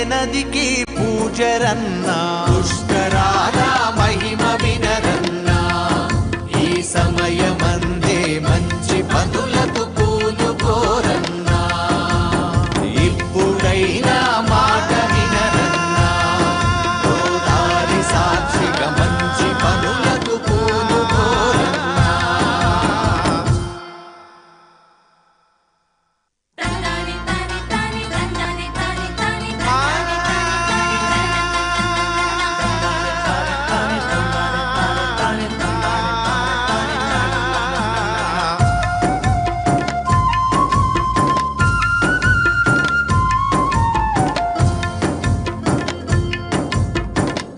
నదికి పూజరన్నా పుష్కరాల మహిమ వినరన్నా ఈ సమయమందే మంచి పనులకు పూనుకోరన్నా ఇప్పుడైనా మాట వినరన్నా గోదారి సాక్షిగా మంచి పనులకు పూనుకోరన్నా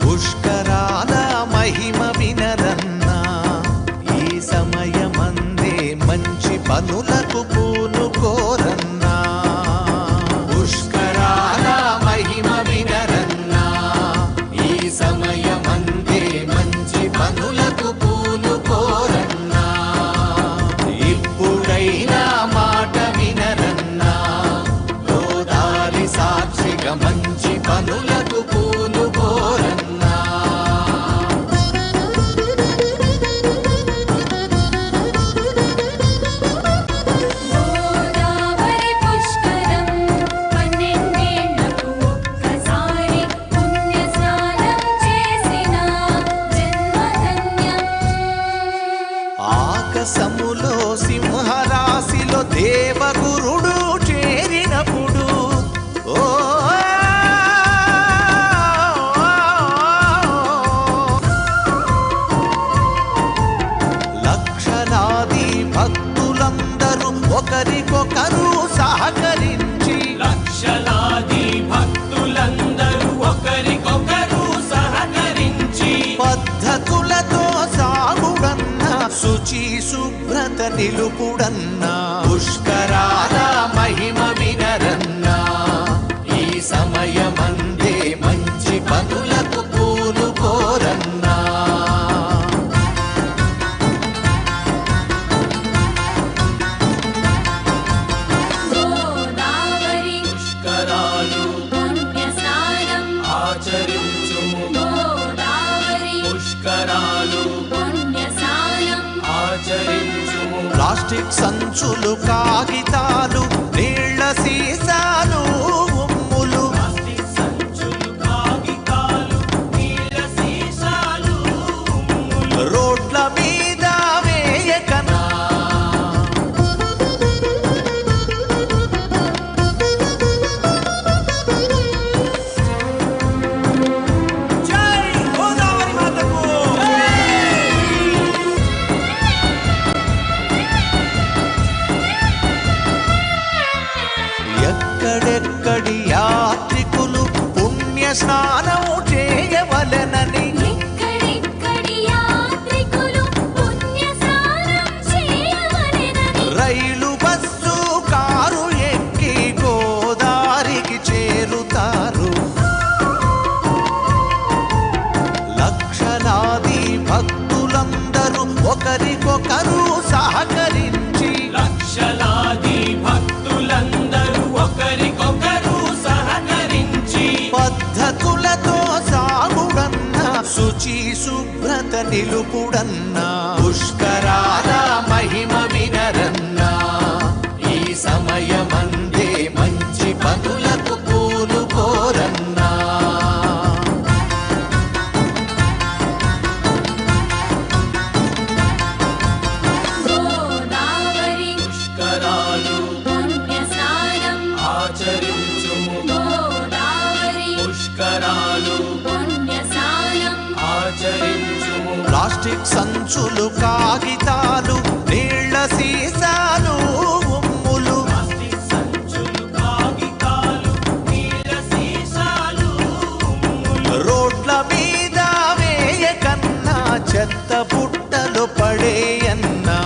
పుష్కరాల మహిమ వినరన్నా ఈ సమయమందే మంచి పనులకు పూనుకోరన్నా పుష్కరాల మహిమ వినరన్నా ఈ సమయమందే మంచి పనులకు పూనుకోరన్నా ఇప్పుడైనా మాట వినరన్నా గోదారి సాక్షిగా మంచి పనులకు పూనుకోరన్నా ఆకాశములో సింహరాశిలో దేవగురుడు చేరినప్పుడు ఓ లక్షలాది భక్తులందరూ ఒకరికొకరు సహకరించి లక్షలాది భక్తులందరూ ఒకరికొకరు సహకరించి పద్ధతులతో సాగుడన్నా శుచి శుభ్రత నిలుపుడన్నా పుష్కరాల మహిమ వినరన్నా ఈ సమయమందే మంచి పనులకు పూనుకోరన్నా గోదావరి పుష్కరాలు పుణ్యస్నానం ఆచరించుము గోదావరి పుష్కరాలు పుణ్యస్నానం ఆచరించుము ప్లాస్టిక్ సంచులు కాగితాలు నీళ్ల సీసాలు ఉమ్ములు ప్లాస్టిక్ సంచులు కాగితాలు నీళ్ళ సీసాలు ఉమ్ములు రోడ్ల మీద వేయకనా జై గోదావరి మాతకు ఎక్కడెక్కడి యాత్రికులు పుణ్య స్నానం చేయవలెనని ఎక్కడెక్కడి యాత్రికులు పుణ్యస్నానం చేయవలెనని రైలు బస్సు కారు ఎక్కి గోదారికి చేరుతారు లక్షలాది భక్తులందరూ ఒకరికొకరు సహకరించి లక్షలాది భక్తులందరూ ఒకరికొకరు సహకరించి పద్ధతులతో సాగుడన్నా శుచి శుభ్రత నిలుపుడన్నా పుష్కరాల మహిమ వినరన్నా ఈ సమయమందే మంచి పనులకు పూనుకోరన్నా గోదావరి పుష్కరాలు పుణ్యస్నానం ఆచరించుము గోదావరి పుష్కరాలు పుణ్యస్నానం ఆచరించుము ప్లాస్టిక్ సంచులు కాగితాలు నీళ్ల సీసాలు ఉమ్ములు ప్లాస్టిక్ సంచులు కాగితాలు నీళ్ళ సీసాలు ఉమ్ములు రోడ్ల మీద వేయకన్నా చెత్త బుట్టలు పడేయన్నా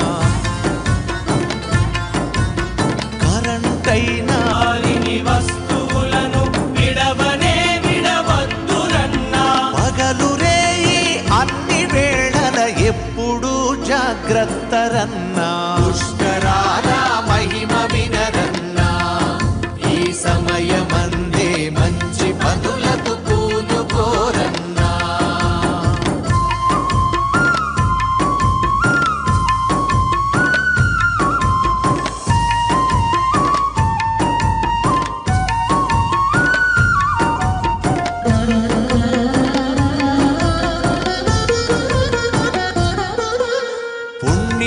కరెంటైనా కాలిని వస్తువులను విడవనే విడవద్దురన్నా పగలు రేయి అన్ని వేళల ఎప్పుడు జాగ్రత్తరన్నా పుష్కరాల మహిమ వినరన్నా ఈ సమయమందే మంచి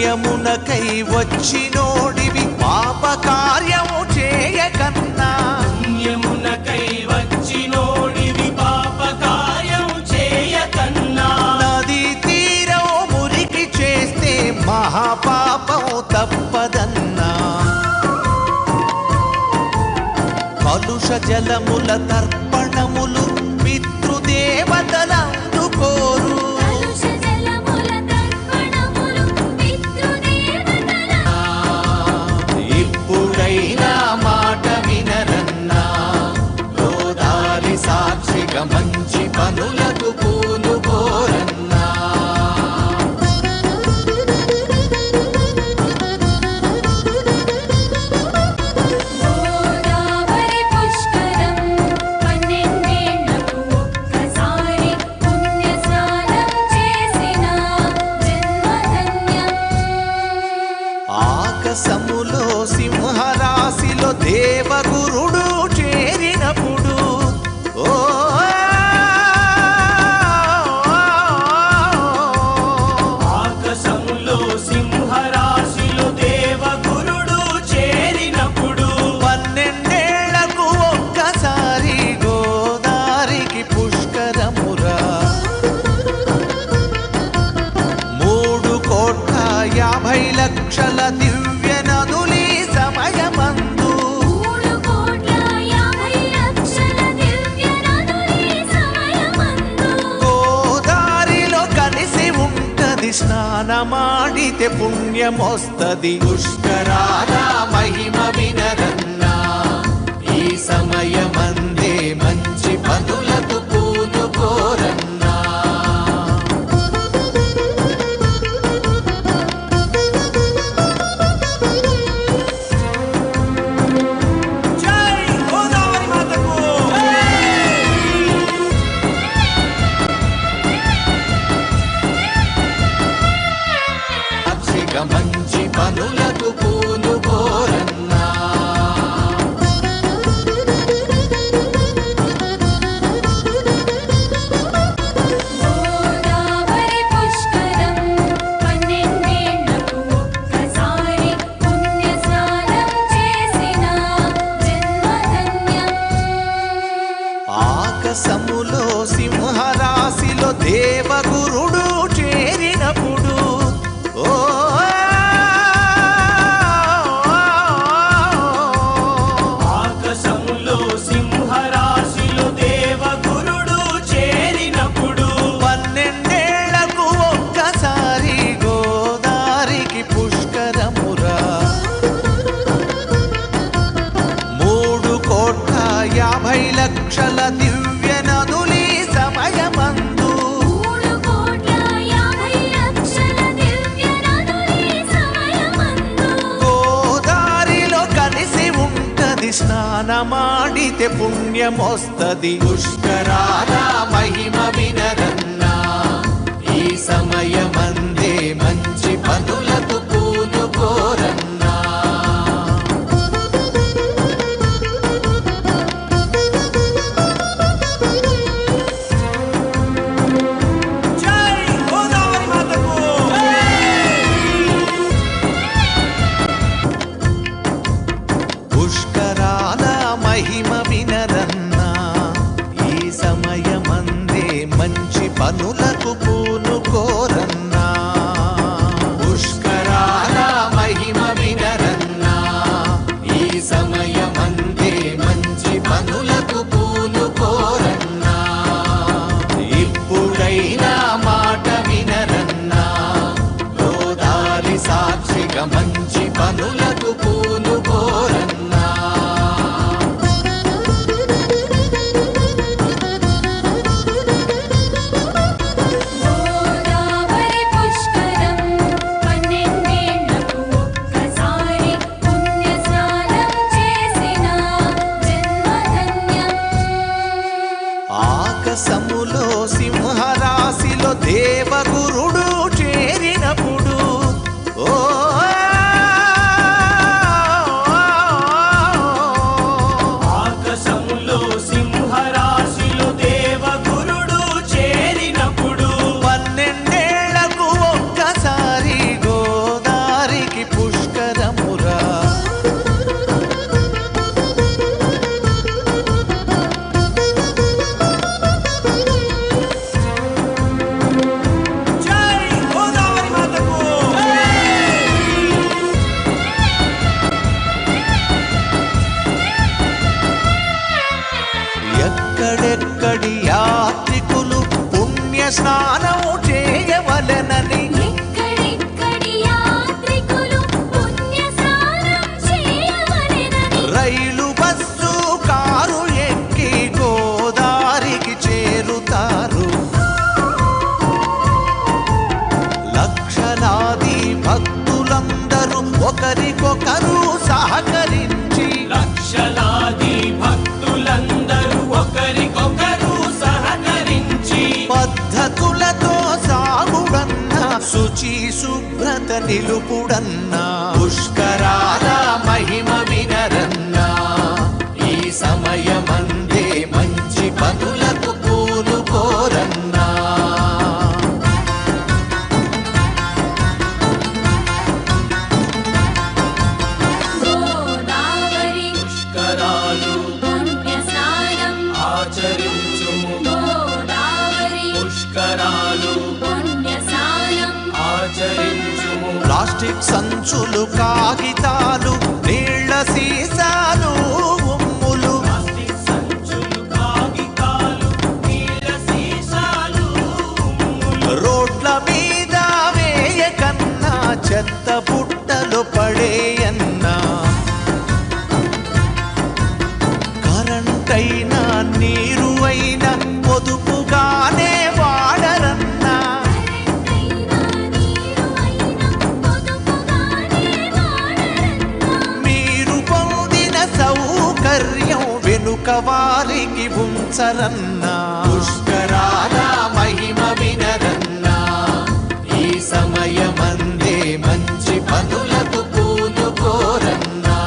పుణ్యమునకై వచ్చినోడివి పాప కార్యము చేయకన్నా పుణ్యమునకై వచ్చినోడివి పాప కార్యం చేయకన్నా నది తీరం మురికి చేస్తే మహాపాపం తప్పదన్నా కలుష జలముల తర్పణములు పితృదేవతలందుకోరు ఇప్పుడైనా మాట వినరన్నా గోదారి సాక్షిగా మంచి పనులకు పూనుకోరన్నా గోదావరి పుష్కరం 12 ఏళ్లకు ఒక్కసారి పుణ్య స్నానం చేసిన జన్మధన్యం. ఆకాశములో సింహరాశిలో దేవగురుడు చేరినప్పుడు ఓ ఆకాశములో సింహరాశిలో దేవగురుడు చేరినప్పుడు 12 ఏళ్లకు ఒక్కసారి గోదారికి పుష్కరమురా 3,50,00,000 దివ్య నదులి సమయమందు 3,50,00,000 దివ్య నదులి సమయమందు గోదారిలో కలిసి ఉంటది స్నానమాడితే పుణ్యమొస్తది పుష్కరాల మహిమ వినరన్నా ఈ సమయమందే మంచి పనులకు పూనుకోరన్నా జై గోదావరి మాతకు సాక్షిగా మంచి పనులకు పూనుకోరన్నా గోదావరి పుష్కరం 12 ఏళ్లకు ఒక్కసారి పుణ్య స్నానం చేసిన జన్మధన్యం. ఆకాశములో సింహరాశిలో దేవగురుడు చేరినప్పుడు ఓ ఆకాశములో సింహరాశిలో దేవగురుడు చేరినప్పుడు 12 ఏళ్లకు ఒక్కసారి గోదారికి పుష్కరమురా 3,50,00,000 దివ్య నదులి సమయమందు 3,50,00,000 దివ్య నదులి సమయమందు గోదారిలో కలిసి ఉంటది స్నానమాడితే పుణ్యమొస్తది పుష్కరాల మహిమ వినరన్నా ఈ సమయమందే మంచి పనులకు పూనుకోరన్నా జై గోదావరి మాతకు పుష్కరాల మహిమ వినరన్నా ఈ సమయమందే మంచి పనులకు పూనుకోరన్నా పుష్కరాల మహిమ వినరన్నా ఈ సమయమందే మంచి పనులకు పూనుకోరన్నా ఇప్పుడైనా మాట వినరన్నా గోదారి సాక్షిగా మంచి పనులకు పూనుకోరన్నా గోదావరి పుష్కరం 12 ఏళ్లకు ఒక్కసారి పుణ్య స్నానం చేసిన జన్మధన్యం. ఆకాశములో సింహరాశిలో దేవగురుడు చేరినప్పుడు ఓ ఒకరికొకరు సహకరించి లక్షలాది భక్తులందరూ ఒకరికొకరు సహకరించి పద్ధతులతో సాగుడన్నా శుచి శుభ్రత నిలుపుడన్నా పుష్కరాల మహిమ వినరన్నా ఈ సమయమందే మంచి పనులకు పూనుకోరన్నా గోదావరి పుష్కరాలు పుణ్య స్నానం ఆచరించుము గోదావరి పుష్కరాలు పుణ్య స్నానం ఆచరించుము ప్లాస్టిక్ సంచులు కాగితాలు నీళ్ల సీసాలు ఉమ్ములు ప్లాస్టిక్ సంచులు కాగితాలు నీళ్ళ సీసాలు ఉమ్ములు రోడ్ల మీద వేయకన్నా చెత్త బుట్టలు పడేయన్నా కరెంటైనా నీరు అయినా పొదుపుగానే వాడరన్నా కరెంటైనా నీరు అయినా పొదుపుగానే వాడరన్నా మీరు పొందిన సౌకర్యం వెనుక వారికి ఉంచరన్నా పుష్కరాల మహిమ వినరన్నా ఈ సమయమందే మంచి పనులకు పూనుకోరన్నా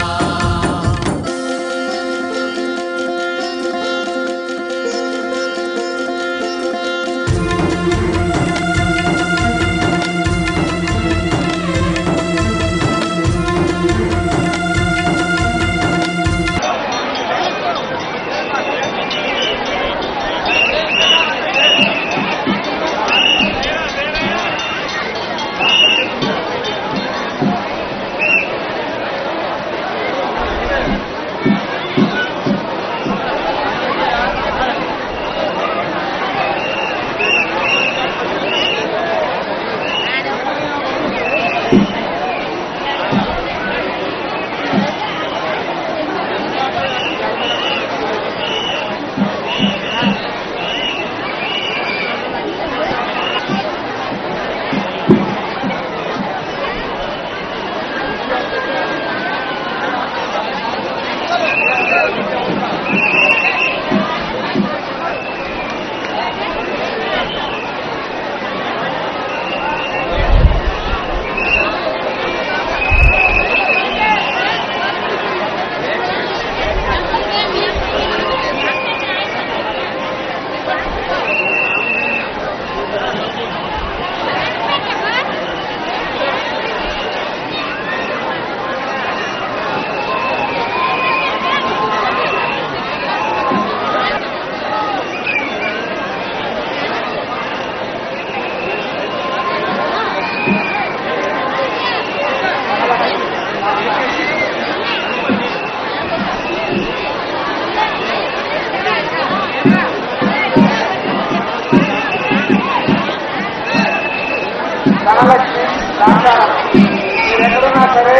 ధనలక్ష్మి దాంతారం మీరెక్కడున్నా సరే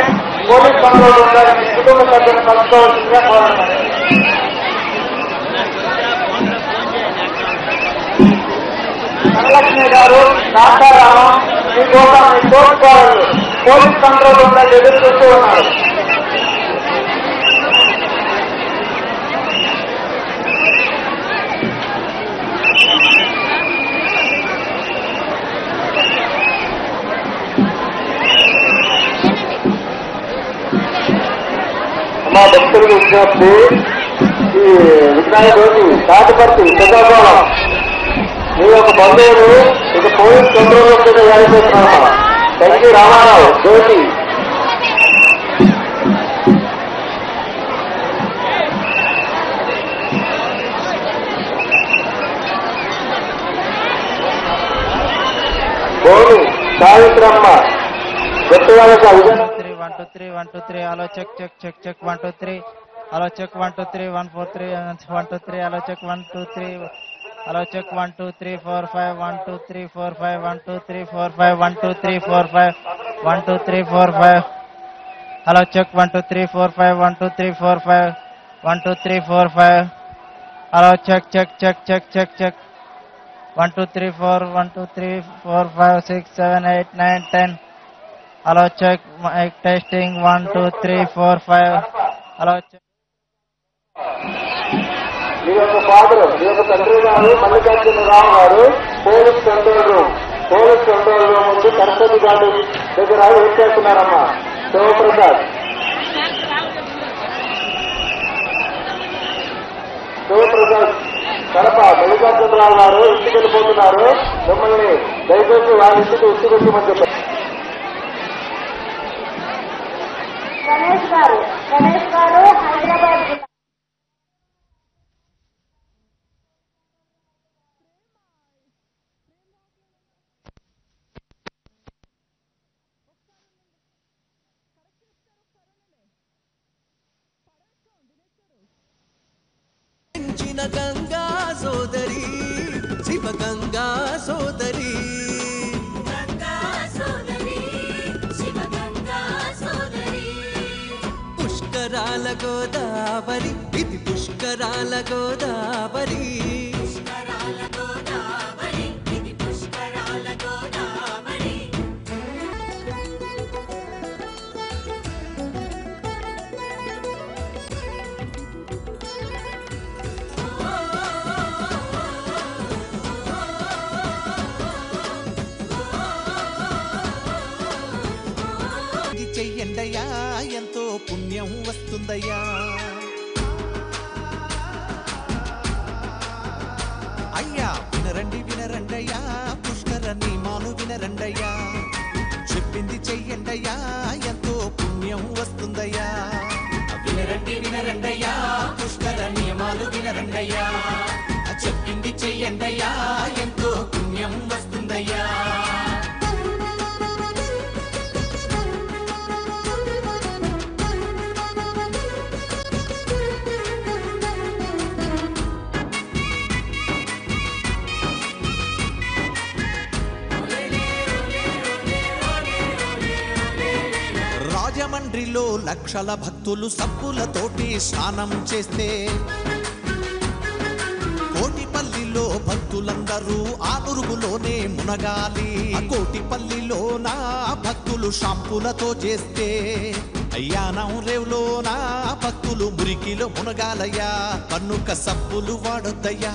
పోలీస్ పనులు ఉండాలి మీ కుటుంబ సభ్యులను కలుసుకోవాల్సిందిగా కోరడం. ధనలక్ష్మి గారు దాంతారామం మీకోసం మీ తోడుకోవాలి పోలీస్ కంట్రోల్ ఉండాలి ఎదురు చూస్తూ ఉన్నారు. మా భక్తులకు విజ్ఞప్తి, ఈ వినాయక రోజు తాటిపర్తి పెద్దగోళం మీ యొక్క బంధువులు ఇక పోలీస్ కంట్రోల్ కింద వ్యాధిస్తున్నామా తంగి రామారావు జ్యోతి గోని సావిత్రమ్మ వ్యక్తిగత అభిజన 1 2 3 1 2 3 hello check 1 2 3 hello check 1 2 3 1 4 3 1 2 3 hello check 1 2 3 hello check 1 2 3 4 5 1 2 3 4 5 1 2 3 4 5 1 2 3 4 5 1 2 3 4 5 hello check 1 2 3 4 5 1 2 3 4 5 1 2 3 4 5 hello check 1 2 3 4 1 2 3 4 5 6 7 8 9 10 hello check mic testing 1 2 3 4 5 hello check మీ యొక్క ఫాదర్ మీ యొక్క తండ్రి గారు మల్లికార్జునరావు గారు పోలీస్ కంట్రోల్ రూమ్ ముందు సరస్వతి గారి దగ్గర ఏం చేస్తున్నారమ్మా శివప్రసాద్ కడప మల్లికార్జునరావు గారు ఇంటికి వెళ్ళిపోతున్నారు. మిమ్మల్ని దయచేసి వారి ఇంటికి ఇచ్చిపెట్టమని చెప్పారు. గణేష్ గారు హైదరాబాద్ జిల్లా. గంగా సోదరి శివ గంగా సోదరి పుష్కరాల గోదావరి ఇది పుష్కరాల గోదావరి చెయ్యండయ్యా ఎంతో పుణ్యం వస్తుందయ్యా. అయ్యా వినరండయ్యా పుష్కర నియమాలు వినరండయ్యా. చెప్పింది చెయ్యండయ్యా ఎంతో పుణ్యం వస్తుందయ్యా. వినరండయ్యా పుష్కర నియమాలు వినరండయ్యా. చెప్పింది చెయ్యండయ్యా ఎంతో పుణ్యం వస్తుందయ్యా. రాజమండ్రిలో లక్షల భక్తులు సబ్బులతోటి స్నానం చేస్తే కోటిపల్లిలో భక్తులందరూ ఆ నురుగులోనే మునగాలి. కోటిపల్లిలో నా భక్తులు షాంపులతో చేస్తే అయ్యానం రేవులో నా భక్తులు మురికిలో మునగాలయ్యా. కన్నుక సబ్బులు వాడొద్దయ్యా,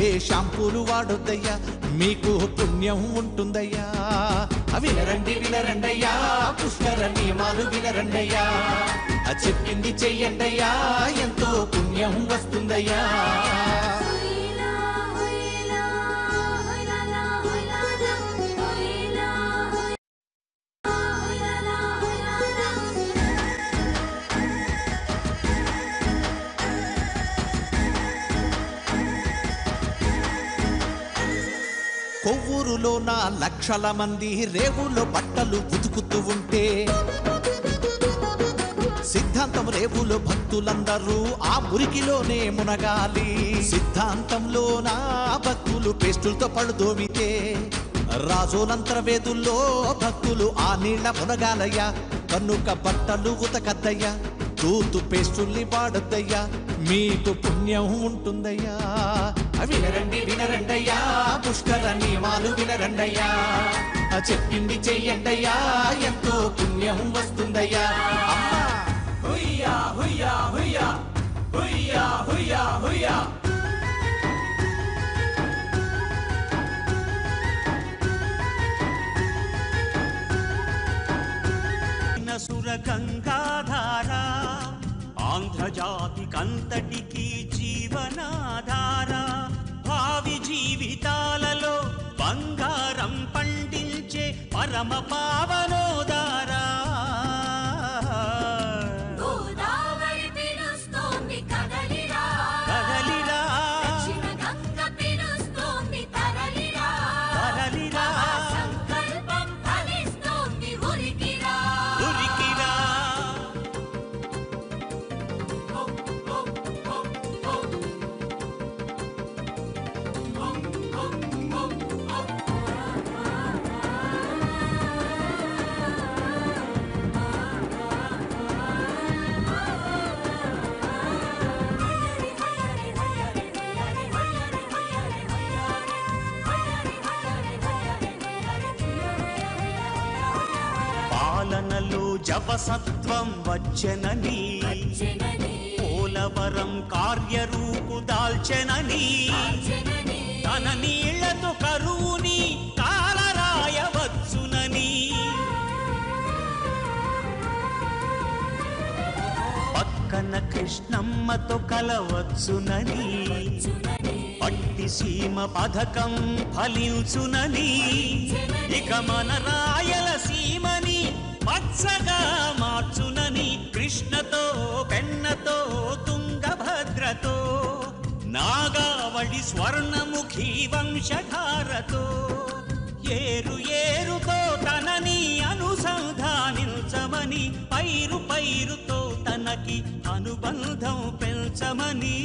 ఏ షాంపూలు వాడొద్దయ్యా, మీకు పుణ్యం ఉంటుందయ్యా. వినరండయ్యా పుష్కర నియమాలు వినరండయ్యా. చెప్పింది చెయ్యండయ్యా ఎంతో పుణ్యం వస్తుందయ్యా. కొవ్వూరులో నా లక్షల మంది రేవులో బట్టలు ఉతుకుతూ ఉంటే సిద్ధాంతం రేవులో భక్తులందరూ ఆ మురికిలోనే మునగాలి. సిద్ధాంతంలో నా భక్తులు పేస్టులతో పడుదోమితే రాజోలంతర వేదుల్లో భక్తులు ఆ నీళ్ల మునగాలయ్యా. కన్నుక బట్టలు ఉతకద్దయ్యా, టూత్ పేస్టుల్ని వాడొద్దయ్యా, మీకు పుణ్యం ఉంటుందయ్యా. వినరండయ్యా పుష్కర నియమాలు వినరండయ్యా. చెప్పింది చెయ్యండయ్యా ఎంతో పుణ్యం వస్తుందయ్యా. అమ్మా హుయ్యా హుయ్యా హుయ్యా హుయ్యా హుయ్యా హుయ్యా. సుర గంగాధార ఆంధ్రజాతికంతటికి జీవనాధార. భావి జీవితాలలో బంగారం పండించే పరమ పావనోదారా. పాలనలో జపసత్వం వచ్చెనని పోలవరం కార్యరూపు దాల్చెనని తన నీళ్లతో కరువుని కాలరాయవచ్చునని పక్కన కృష్ణమ్మతో కలవచ్చునని పట్టి సీమ పథకం ఫలించునని ఇక మన రాయలసీమని పచ్చగా మార్చునని కృష్ణతో పెన్నతో తుంగభద్రతో నాగావళి స్వర్ణముఖి వంశధారతో ఏరు ఏరుతో తనని అనుసంధానించమని పైరు పైరుతో తనకి అనుబంధం పెంచమని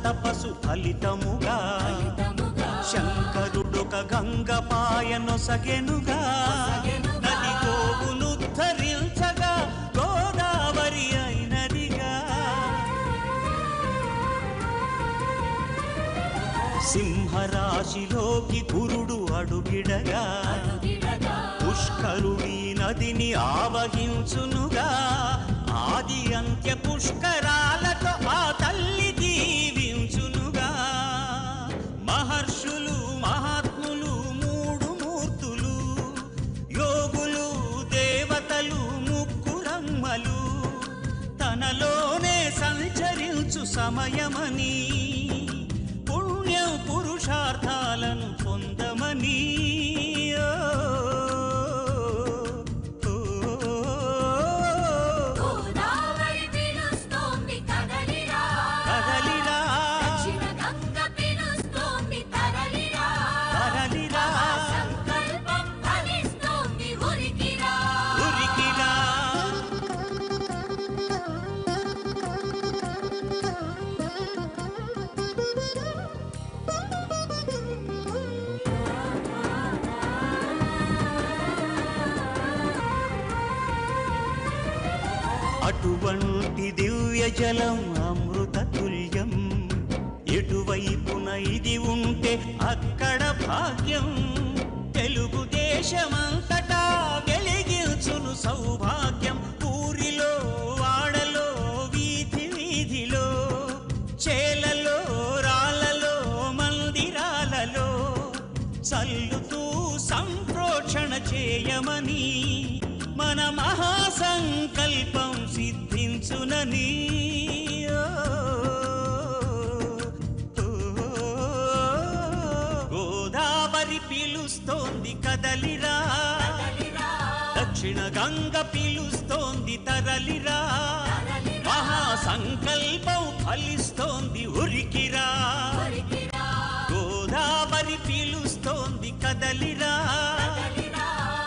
తపసు ఫలితముగా శంకరుడొక గంగపాయనొసగెనుగా నది గోవునుద్ధరించగా గోదావరి అయినదిగా సింహరాశిలోకి గురుడు అడుగిడగా పుష్కరుడి నదిని ఆవహించునుగా ఆది అంత్య పుష్కరాలతో ఆ తల్లి దీవించునుగా మహర్షులు మహాత్ములు మూడు మూర్తులు యోగులు దేవతలు ముక్కురమ్మలు తనలోనే సంచరించు సమయమని పుణ్యం పురుషార్థాలను పొందమని అటువంటి దివ్య జలం అమృత తుల్యం ఎటువైపున ఇది ఉంటే అక్కడ భాగ్యం తెలుగుదేశమంతటా వెలిగించును సౌభాగ్యం ఊరిలో వాడలో వీధి వీధిలో చేలలో రాళ్ళలో మందిరాలలో చల్లుతూ సంప్రోక్షణ చేయమని మన మహాసంకల్పం సిద్ధించునని గోదావరి పిలుస్తోంది కదలిరా దక్షిణ గంగ పిలుస్తోంది తరలిరా మహాసంకల్పం ఫలిస్తోంది ఉరికిరా గోదావరి పిలుస్తోంది కదలిరా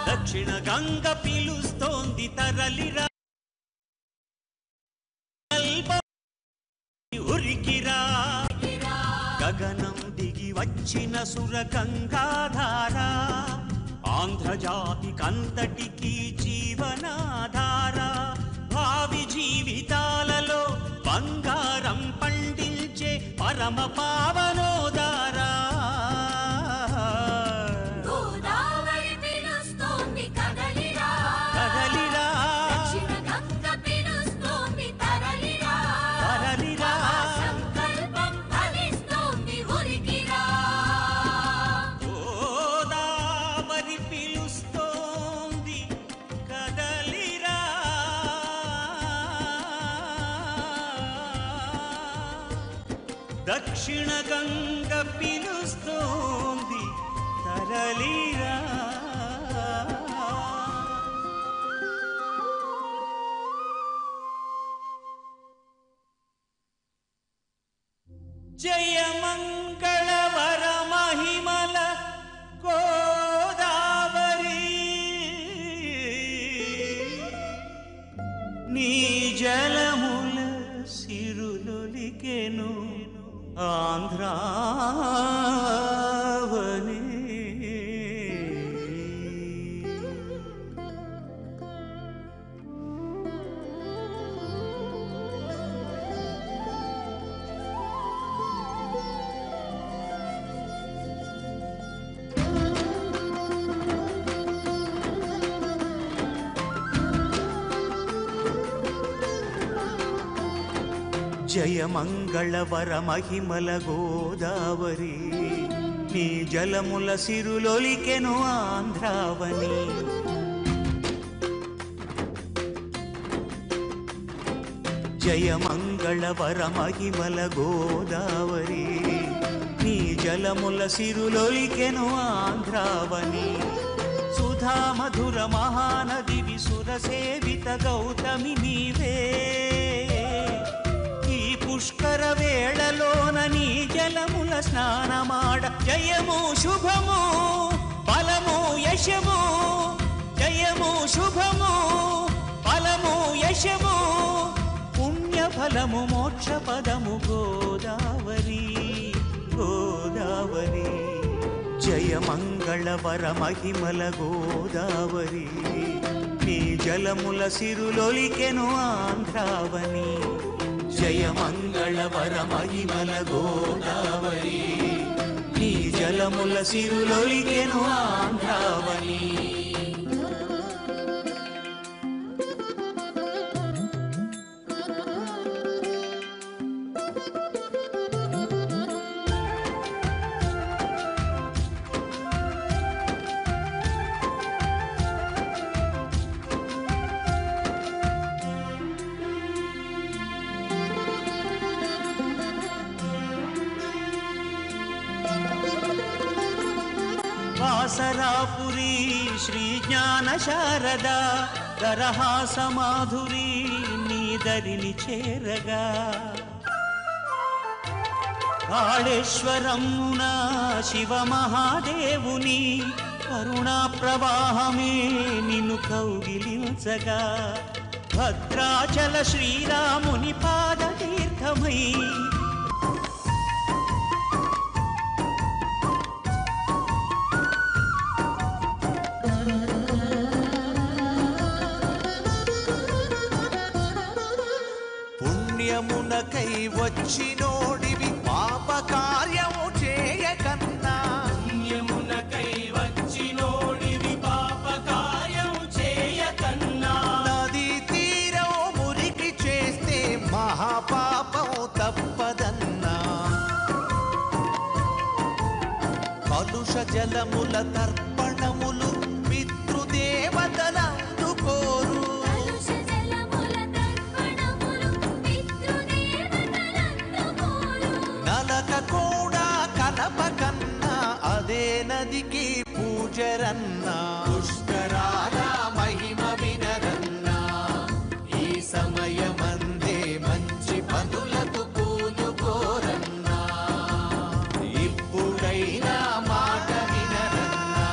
దక్షిణ గంగ పిలుస్తోంది తరలిరా ఉరికిరా గగనం దిగి వచ్చిన సుర గంగాధార ఆంధ్రజాతి కంతటికి జీవనాధార భావి జీవితాలలో బంగారం పండించే పరమ పావనోదారా దక్షిణ గంగ ఆంధ్రావని. జయ మంగళవర మహిమల గోదావరి, నీ జలముల సిరులొలికెను ఆంధ్రావని. జయ మంగళవర మహిమల గోదావరి, నీ జలముల సిరులొలికెను ఆంధ్రావని. సుధా మధుర మహానది విసుర సేవిత గౌతమి నీవే. పుష్కర వేళలోన నీ జలముల స్నానమాడ. జయము శుభము బలము యశము, జయము శుభము బలము యశము, పుణ్యఫలము మోక్ష పదము గోదావరి గోదావరి. జయ మంగళవర మహిమల గోదావరి, నీ జలముల సిరులొలికెను ఆంధ్రావని. జయ మంగళవర మహిమల గోదావరి, నీ జలముల సిరులొలికెను ఆంధ్రావని. వాసరాపురి శ్రీ జ్ఞాన శారద, దరహాస మాధురి నీ దరిని చేరగా. కాళేశ్వరమున శివ మహాదేవుని కరుణా ప్రవాహమే నిన్ను కౌగిలించగా. భద్రాచల శ్రీరాముని పాదతీర్థమై పుణ్యమునకై వచ్చినోడివి పాప కార్యము చేయకన్నా. పుణ్యమునకై వచ్చినోడివి పాప కార్యము చేయకన్నా. నదీ తీరం మురికి చేస్తే మహాపాపం తప్పదన్నా. కలుష జలముల తర్పణములు పితృదేవతలందుకోరు. నలక కూడా కలప కన్నా అదే నదికి పూజరన్నా. పుష్కరాల మహిమ వినరన్నా, ఈ సమయమందే మంచి పనులకు పూనుకోరన్నా. ఇప్పుడైనా మాట వినరన్నా,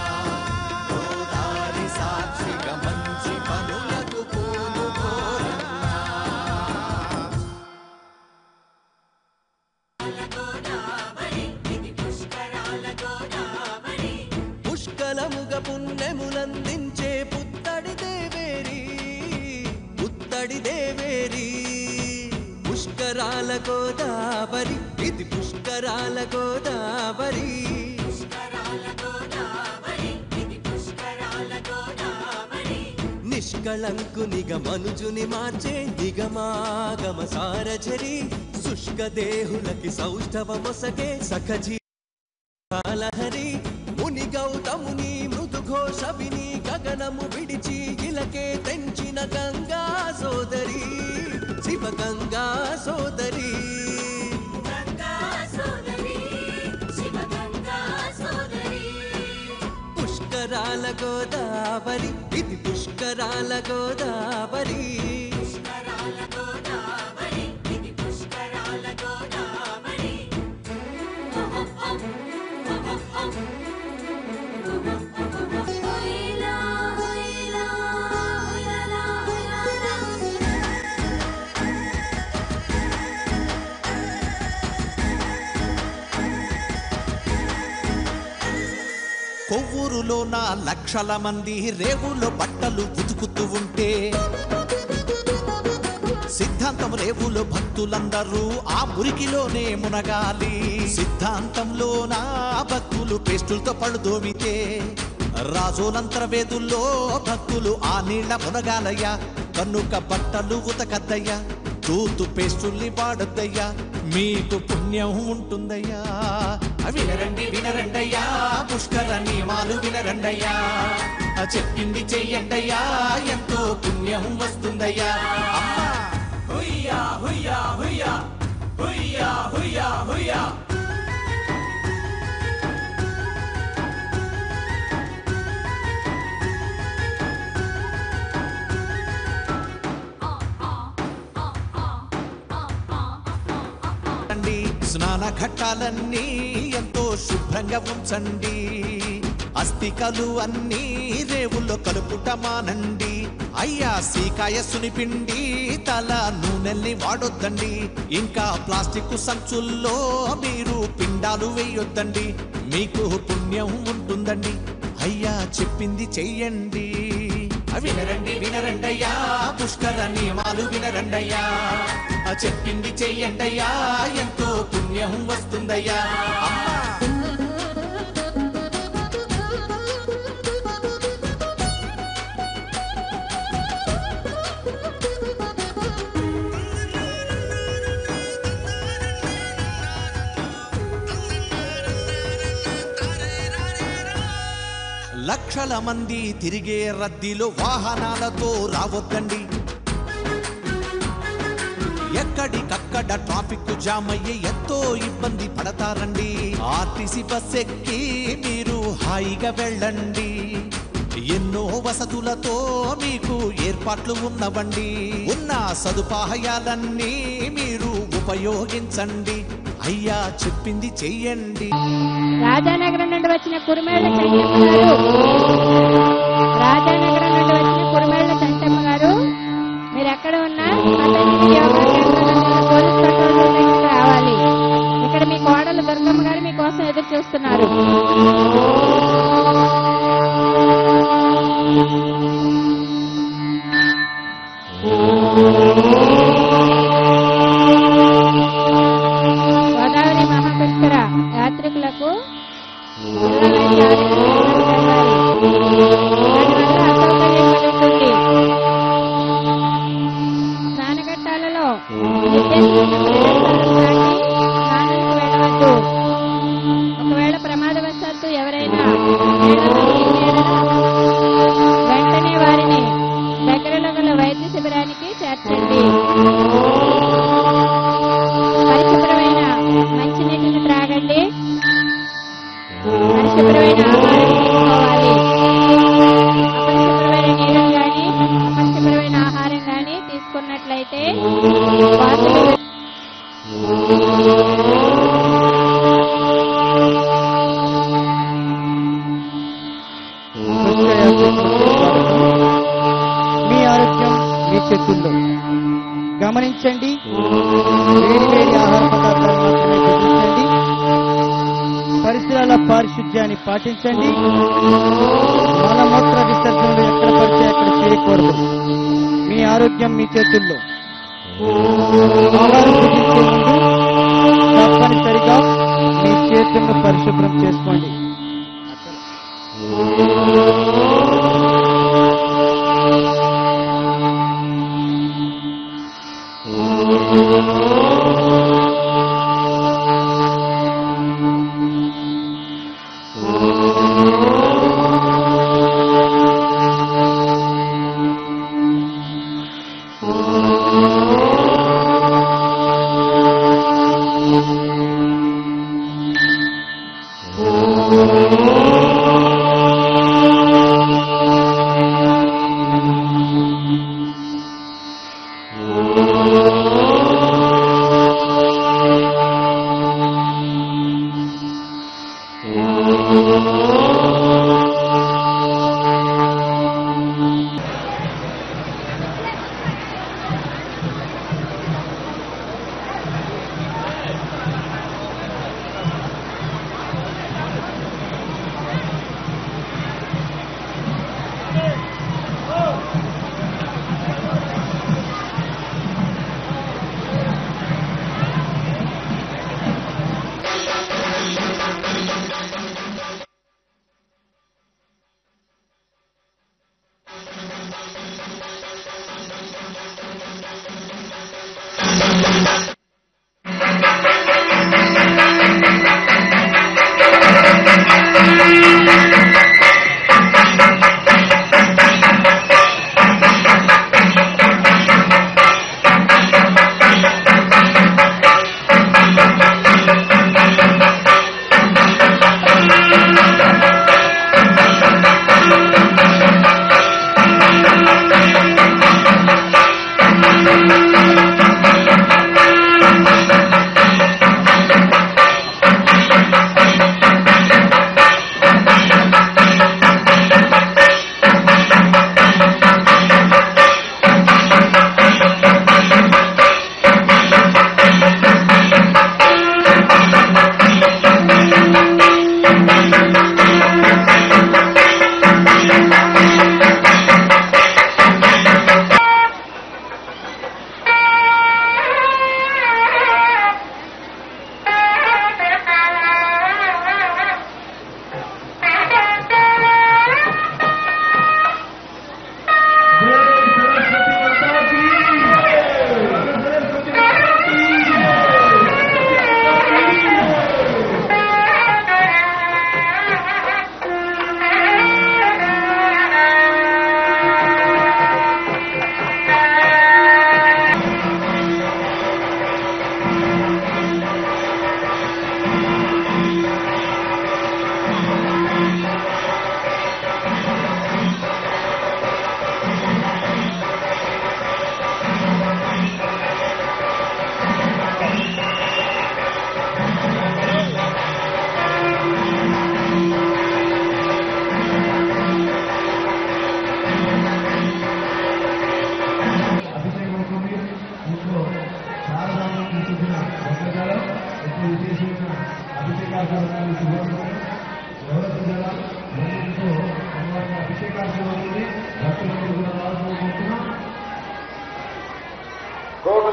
గోదావరి సాక్షిగా మంచి పనులకు పూనుకోరన్నా. పుష్కలముగ పుణ్యములందించే పుత్తడి దేవేరి, పుత్తడి దేవేరి. పుష్కరాల గోదావరి, ఇది పుష్కరాల గోదావరి. నిష్కళంకునిగ మనుజుని మార్చే నిగమాగమ సారజరి. శుష్క దేహులకి సౌష్ఠవమొసగే సఖజీ కాలహరి. ముని గౌతముని మృదుఘోష విని గగనము విడిచి గిలకే తెంచిన గంగా సోదరి, శివ గంగా సోదరి. పుష్కరాల గోదావరి, ఇది పుష్కరాల గోదావరి. కొవ్వూరులోన లక్షల మంది రేవులో బట్టలు ఉతుకుతూ ఉంటే సిద్ధాంతం రేవులో భక్తులందరూ ఆ మురికిలోనే మునగాలి. సిద్ధాంతంలోన భక్తులు పేస్టులతో పళ్ళు దోమితే రాజోలంతర వేదుల్లో భక్తులు ఆ నీళ్ళ మునగాలయ్యా. కనుక బట్టలు ఉతకద్దయ్యా, టూత్ పేస్టుల్ని వాడద్దయ్యా, మీకు పుణ్యం ఉంటుందయ్యా. వినరండి వినరండయ్యా, పుష్కర నియమాలు వినరండయ్యా, చెప్పింది చెయ్యండయ్యా, ఎంతో పుణ్యం వస్తుందయ్యా. అమ్మా హుయ్యా హుయ్యా హుయ్యా హుయ్యా హుయ్యా హుయ్యా. స్నాన ఘట్టాలన్నీ ఎంతో శుభ్రంగా ఉంచండి. అస్థికలు అన్నీ రేవుల్లో కలుపుట మానండి. అయ్యా సీకాయ సునిపిండి తల నూనెల్ని వాడొద్దండి. ఇంకా ప్లాస్టిక్ సంచుల్లో మీరు పిండాలు వేయొద్దండి, మీకు పుణ్యం ఉంటుందండి. అయ్యా చెప్పింది చెయ్యండి. వినరండి వినరండయ్యా, పుష్కర నియమాలు వినరండయ్యా, చెప్పింది చెయ్యండయ్యా, ఎంతో పుణ్యం వస్తుందయ్యా. అమ్మా లక్షల మంది తిరిగే రద్దీలో వాహనాలతో రావద్దండి. ఎక్కడికక్కడ ట్రాఫిక్ జామ్ అయ్యి ఎంతో ఇబ్బంది పడతారండి. ఆర్టీసీ బస్ ఎక్కి మీరు హాయిగా వెళ్ళండి. ఎన్నో వసతులతో మీకు ఏర్పాట్లు ఉన్నవండి. ఉన్న సదుపాయాలన్నీ మీరు ఉపయోగించండి. అయ్యా చెప్పింది చెయ్యండి. రాజానగరం నుండి వచ్చిన కురిమేళ్ల చంటమ్మ గారు, రాజానగరం నుండి వచ్చిన కురిమేళ్ల చంటమ్మ గారు, మీరు ఎక్కడ ఉన్నా యోగా కేంద్రంలో పోలీస్ కంట్రోల్ రూమ్ దగ్గరికి రావాలి. ఇక్కడ మీ కోడలు దుర్గమ్మ గారు మీకోసం ఎదురు చూస్తున్నారు. గోదావరి మహాపుష్కర యాత్రికులకు అసౌకర్యం కలుగుతుంది. స్నానఘట్టాలలో నిర్దేశించిన ప్రదేశాలను దాటి స్నానానికి వెళ్ళవద్దు. ఒకవేళ ప్రమాదవశాత్తు ఎవరైనా వెంటనే వారిని దగ్గరలో గల వైద్య శిబిరానికి చేర్చండి. పరిశుభ్రమైన మంచినీటిని త్రాగండి. పరిశుభ్రమైన ఆహారం తీసుకోవాలి. అపరిశుభ్రమైన నీరు కానీ అపరిశుభ్రమైన ఆహారం కానీ తీసుకున్నట్లయితే వార్తలు మీ ఆరోగ్యం మీ చేతుల్లో. గమనించండి, వేడి వేడి ఆహార పదార్థాలు మాత్రమే గ్రహించండి. పరిసరాల పారిశుధ్యాన్ని పాటించండి. మలమూత్ర విసర్జనలు ఎక్కడ పడితే అక్కడ చేయకూడదు. మీ ఆరోగ్యం మీ చేతుల్లో. ఆహారం భుజించే ముందు తప్పనిసరిగా మీ చేతులను పరిశుభ్రం చేసుకోండి.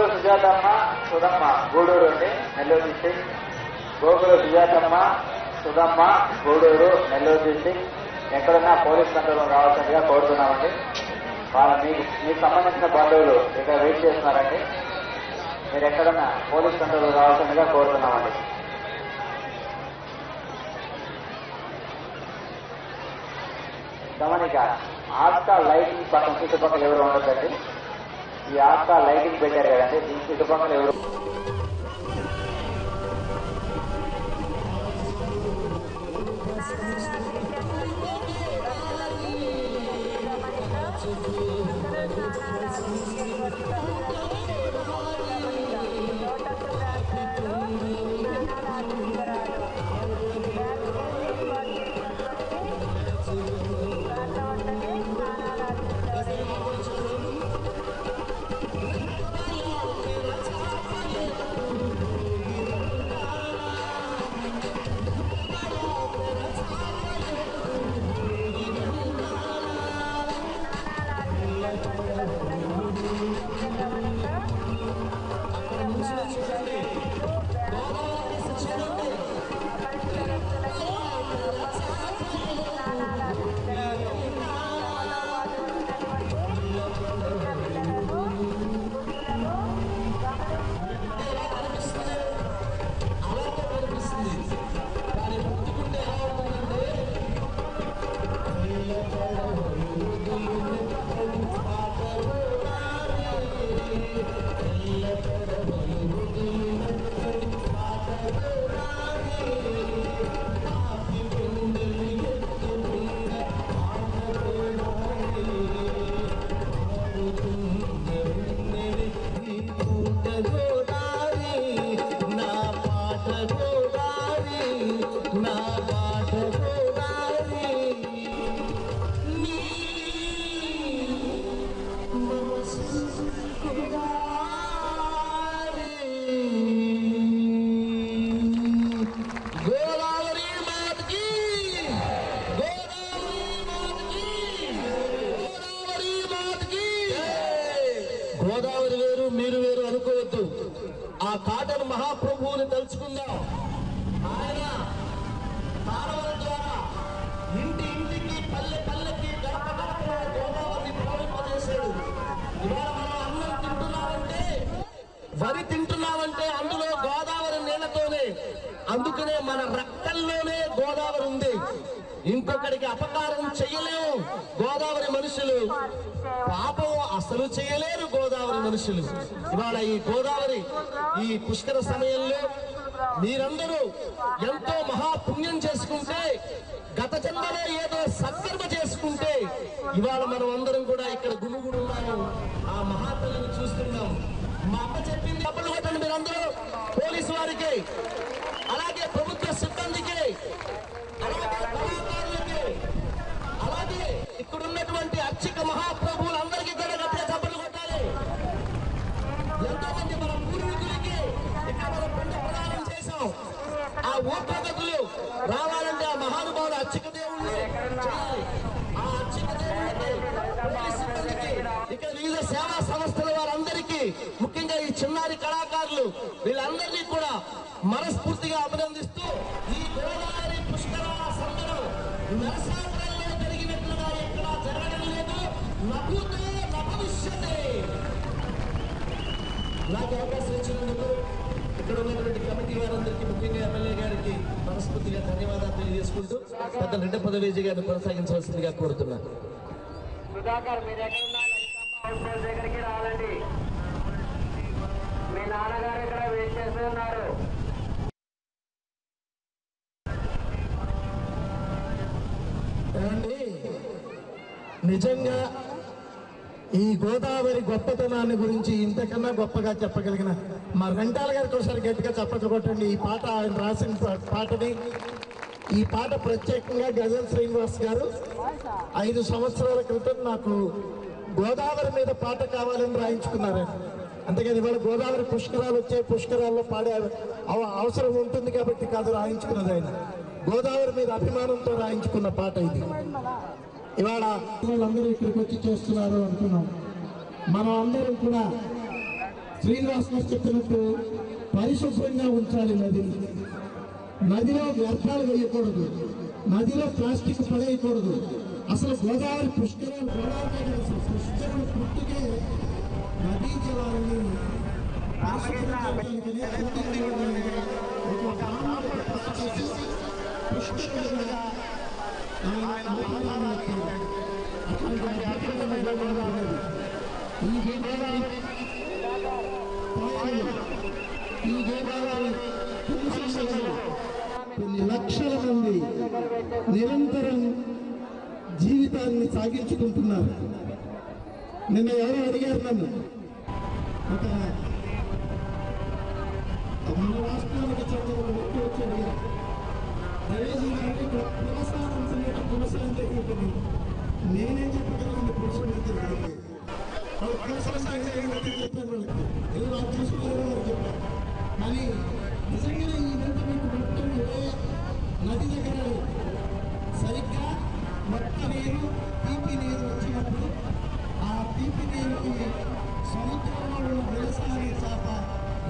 సుజాతమ్మ సుధమ్మ గూడూరు అండి, నెల్లూరు డిస్టిక్. గోకుల సుజాతమ్మ సుధమ్మ గూడూరు, నెల్లూరు డిస్టిక్. ఎక్కడున్నా పోలీస్ కంట్రోల్ రావాల్సిందిగా కోరుతున్నామండి. వాళ్ళ మీకు సంబంధించిన బంధువులు ఇక్కడ వెయిట్ చేస్తున్నారండి. మీరు ఎక్కడన్నా పోలీస్ కంట్రోల్ రావాల్సిందిగా కోరుతున్నామండి. గమనిక, ఆస్కా లైటింగ్ పక్కన చుట్టుపక్కల ఎవరు ఉండదండి. ఈ ఆస్కా లైటింగ్ పెట్టారు కదండి, దీని చుట్టుపక్కల ఎవరు గోదావరి వేరు మీరు వేరు అనుకోవద్దు. ఆ కాటన్ మహాప్రభువుని తలుచుకుందాం. ఆయన తారవల ద్వారా ఇంటి ఇంటికి పల్లె పల్లెకి గడప గడప గోదావరిని ప్రవహింపజేశాడు. ఇవాళ మనం అన్నం తింటున్నామంటే, వరి తింటున్నామంటే అందులో గోదావరి నీళ్లతోనే. అందుకనే మన రక్తంలోనే గోదావరి ఉంది. ఇంకొకరికి అపకారం చెయ్యలేము గోదావరి మనుషులు, పాపం అసలు చేయలేరు గోదావరి మనుషులు. ఇవాళ ఈ గోదావరి ఈ పుష్కర సమయంలో మీరందరూ ఎంతో మహాపుణ్యం చేసుకుంటే, గత జన్మలో ఏదో సత్కర్మ చేసుకుంటే ఇవాళ మనం అందరం కూడా ఇక్కడ గుమిగుడున్నాము. ఆ మహాతల్లిని చూస్తున్నాం. మా అమ్మ చెప్పింది, అప్పులు కొట్టండి మీరందరూ, పోలీసు వారికి, అలాగే ప్రభుత్వ సిబ్బందికి, అలాగే కళాకారులకి, అలాగే ఇక్కడ ఉన్నటువంటి అర్చక మహాప్రభువులందరికీ కూడా గట్టిగా చప్పట్లు కొట్టాలి. ఎంతో మంది మన పూర్వీకులకి ఇక్కడ మనం పిండ ప్రదానం చేశాం. ఆ ఊపగతులు రావాలంటే ఆ మహానుభావుడు అర్చక దేవుణ్ణి చేయాలి. ఆ అర్చక దేవుడికి, పోలీస్ సిబ్బందికి, ఇక్కడ వివిధ సేవా సంస్థల వారందరికీ, ముఖ్యంగా ఈ చిన్నారి కళాకారులు, వీళ్ళందరినీ కూడా మనస్ఫూర్తిగా అభినందిస్తూ ఈ గోదావరి పుష్కరాల సంబరం నరసాపురంలో జరిగినట్లుగా ఎక్కడా జరగడం లేదు. నభూతో నభవిష్యతే. నాకు అవకాశం ఇచ్చినందుకు ఇక్కడ ఉన్నటువంటి కమిటీ వారందరికీ, ముఖ్యంగా ఎమ్మెల్యే గారికి మనస్ఫూర్తిగా ధన్యవాదాలు తెలియజేసుకుంటూ పెద్ద రెడ్డి పదవేజీ గారిని కొనసాగించవలసిందిగా కోరుతున్నాను. సుధాకర్, మీరు ఎక్కడున్నా దగ్గరికి రావాలండి. మీ నాన్నగారు ఇక్కడ వెయిట్ చేస్తూ ఉన్నారు. నిజంగా ఈ గోదావరి గొప్పతనాన్ని గురించి ఇంతకన్నా గొప్పగా చెప్పగలిగిన మా రెంటాల గారికి ఒకసారి గట్టిగా చప్పట్లు కొట్టండి. ఈ పాట ఆయన రాసిన పాటని, ఈ పాట ప్రత్యేకంగా గజల్ శ్రీనివాస్ గారు 5 సంవత్సరాల క్రితం నాకు గోదావరి మీద పాట కావాలని రాయించుకున్నారు. అంతేగాని ఇవాళ గోదావరి పుష్కరాలు వచ్చే పుష్కరాల్లో పాడే అవసరం ఉంటుంది కాబట్టి కాదు రాయించుకున్నది. ఆయన గోదావరి మీద అభిమానంతో రాయించుకున్న పాట ఇది. ఇవాళ వాళ్ళందరూ ఇక్కడికి వచ్చి చేస్తున్నారు అనుకున్నాం. మనం అందరం కూడా శ్రీనివాస్ గారు చెప్పినట్టు పరిశుభ్రంగా ఉంచాలి నదిని. నదిలో వ్యర్థాలు వేయకూడదు, నదిలో ప్లాస్టిక్ పడేయకూడదు. అసలు గోదావరి పుష్కరాలు పుష్కరుల పుట్టుకే నదీ జలాలని కొన్ని లక్షల మంది నిరంతరం జీవితాన్ని సాగించుకుంటున్నారు. నిన్న ఎవరో అడిగారు నన్ను, ఒక మన రాష్ట్రానికి చెందిన వ్యక్తి వచ్చి అడిగారు, రవేజీ గారికి పునఃస్థానం సంగతి పునఃస్థానం జరిగింది. నేనేం చెప్పగలను పురుషులు చెప్పాను వాళ్ళకి, ఏదో నాకు తెలుసుకోలేదో అని చెప్పాను. కానీ నిజంగానే ఈ వింత మీకు మొత్తం నది దగ్గర సరిగ్గా మొత్త నీరు తీపి నీరు వచ్చినప్పుడు ఆ తీపి నీరుకి సముద్రంలో ఉన్న వెలసాని చేప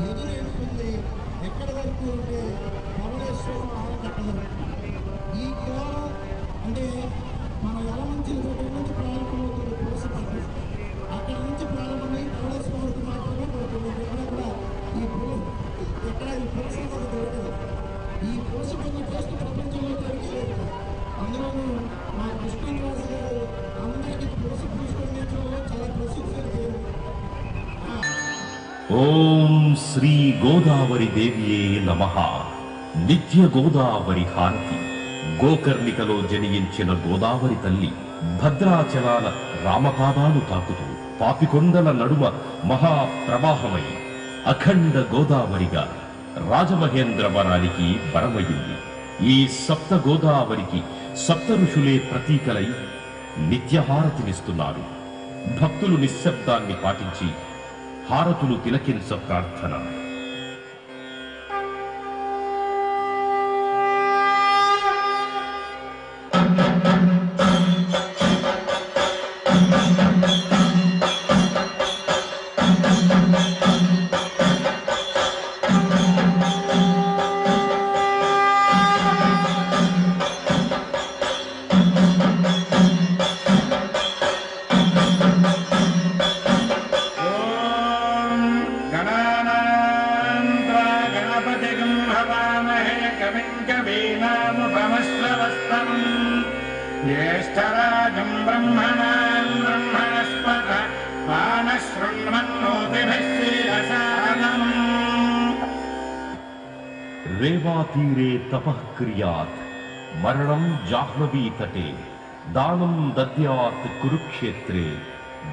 ఎదురెడుతుంది. ఎక్కడి వరకు ఉంటే ధవళేశ్వరం ఆనకట్టదు. ఈ కేవలం అంటే మన యలమంచిల దగ్గర నుంచి ప్రారంభమవుతుంది పులసపట్టు, అక్కడ నుంచి ప్రారంభమై ధవళేశ్వరం వరకు మాత్రమే పడుతుంది. ఎక్కడ కూడా ఈ ఎక్కడ ఈ పులస దొరకదు. ఈ పులస పన్ను టేస్ట్ ప్రపంచంలో దొరికేది. అందులోనూ మా కృష్ణరాజు గారు అందరికీ పులస పుష్కరించడంలో చాలా ప్రసిద్ధి. ఓం శ్రీ గోదావరి దేవియే నమః. నిత్య గోదావరి హారతి. గోకర్ణికలో జనించిన గోదావరి తల్లి భద్రాచలాల రామపాదాలు తాకుతూ పాపికొండల నడుమ మహాప్రవాహమై అఖండ గోదావరిగా రాజమహేంద్రవరానికి బరమయ్యింది. ఈ సప్త గోదావరికి సప్త ఋషులే ప్రతీకలై నిత్యహారతినిస్తున్నారు. భక్తులు నిశ్శబ్దాన్ని పాటించి హారతులు తిలకించ ప్రార్థన. ज्येष्ठराजं ब्रह्मणान् ब्रह्मणस्पत मानशृण्वन्नोतिभिः रेवातीरे तपः क्रियात् मरणं जाह्नवी तटे दानं दद्यात् कुरुक्षेत्रे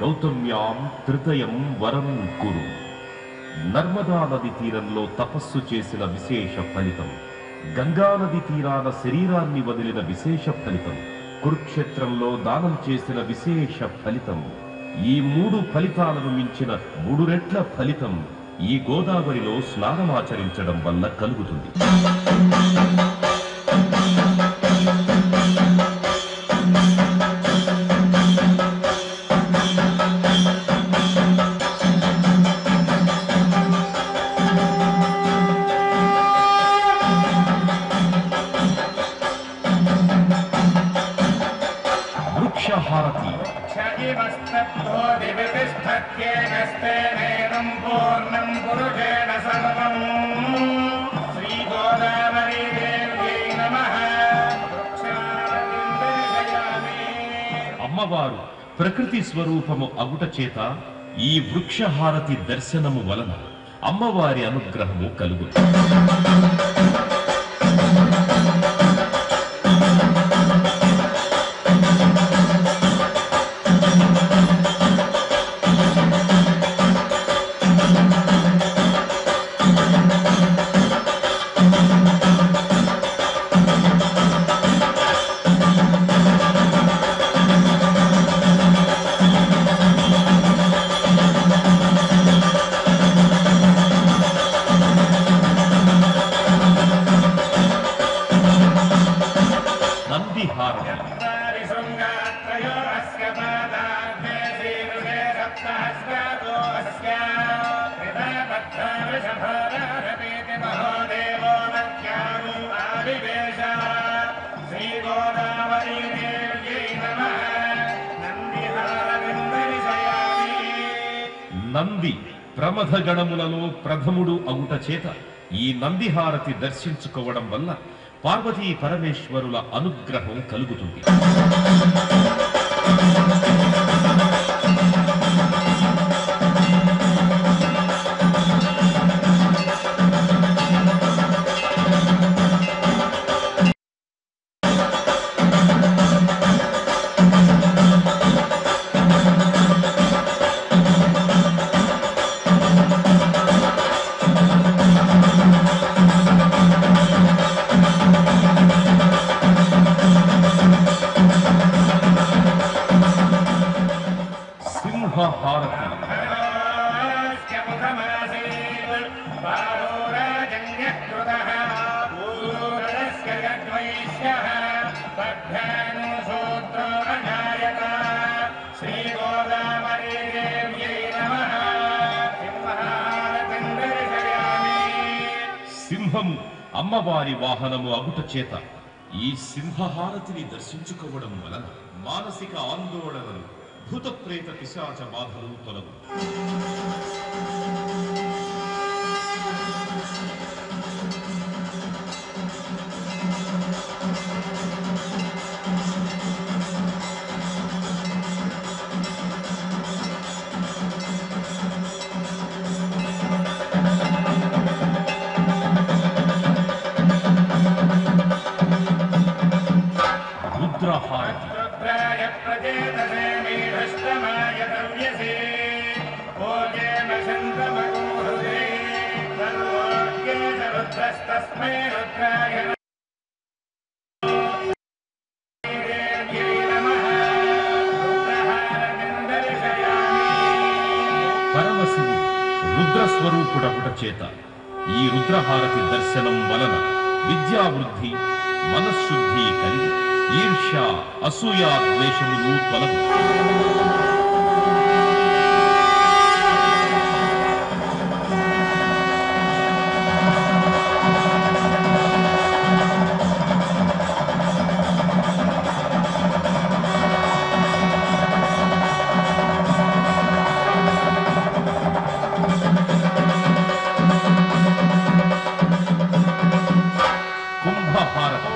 गौतम्यां तृतयं वरं कुरु. నర్మదా నది తీరంలో తపస్సు చేసిన విశేష ఫలితం, గంగా నది తీరాన శరీరాన్ని వదిలిన విశేష ఫలితం, కురుక్షేత్రంలో దానం చేసిన విశేష ఫలితం, ఈ మూడు ఫలితాలను మించిన 3 రెట్ల ఫలితం ఈ గోదావరిలో స్నానమాచరించడం వల్ల కలుగుతుంది. వృక్షహారతి. అమ్మవారు ప్రకృతి స్వరూపము అగుట చేత ఈ వృక్షహారతి దర్శనము వలన అమ్మవారి అనుగ్రహము కలుగు. నంది ప్రమథగణములలో ప్రథముడు అగుట చేత ఈ నందిహారతి దర్శించుకోవడం వల్ల పార్వతీ పరమేశ్వరుల అనుగ్రహం కలుగుతుంది. సింహము అమ్మవారి వాహనము అగుట చేత ఈ సింహహారతిని దర్శించుకోవడం వలన మానసిక ఆందోళనలు, భూత ప్రేత పిశాచ బాధలు తొలగు. రుద్రహారతి పరమశివుడు రుద్రస్వరూపుడగుట చేత ఈ రుద్రహారతి దర్శనం వలన విద్యావృద్ధి, మనశ్శుద్ధి కలిగి ఈర్ష్య, అసూయ, ద్వేషములు తొలగు. కుంభహారతి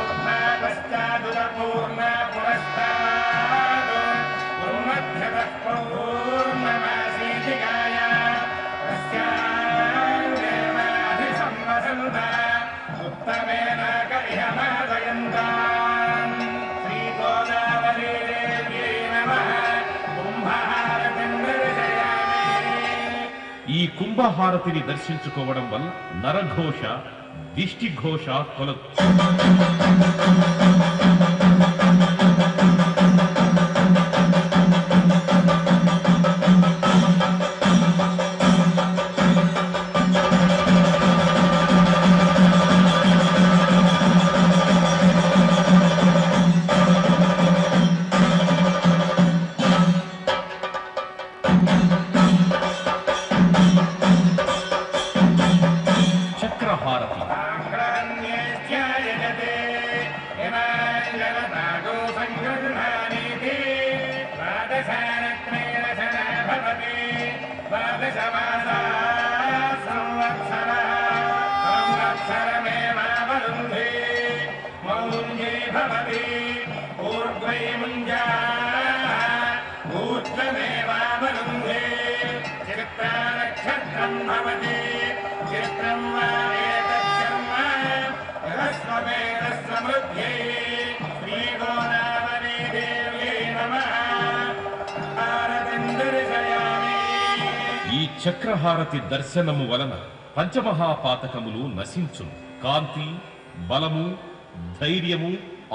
ఈ కుంభహారతిని దర్శించుకోవడం వల్ల నరఘోష, దిష్టిఘోష తొలగు. చక్రహారతి ఈ చక్రహారతి దర్శనము వలన పంచమహాపాతకములు నశించును. కాంతి, బలము, ధైర్యము,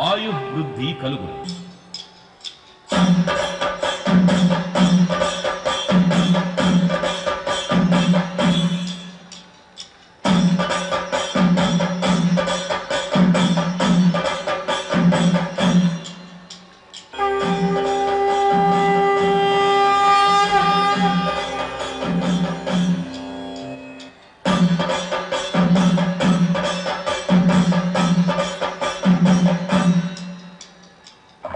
ఆయుర్వృద్ధి కలుగును.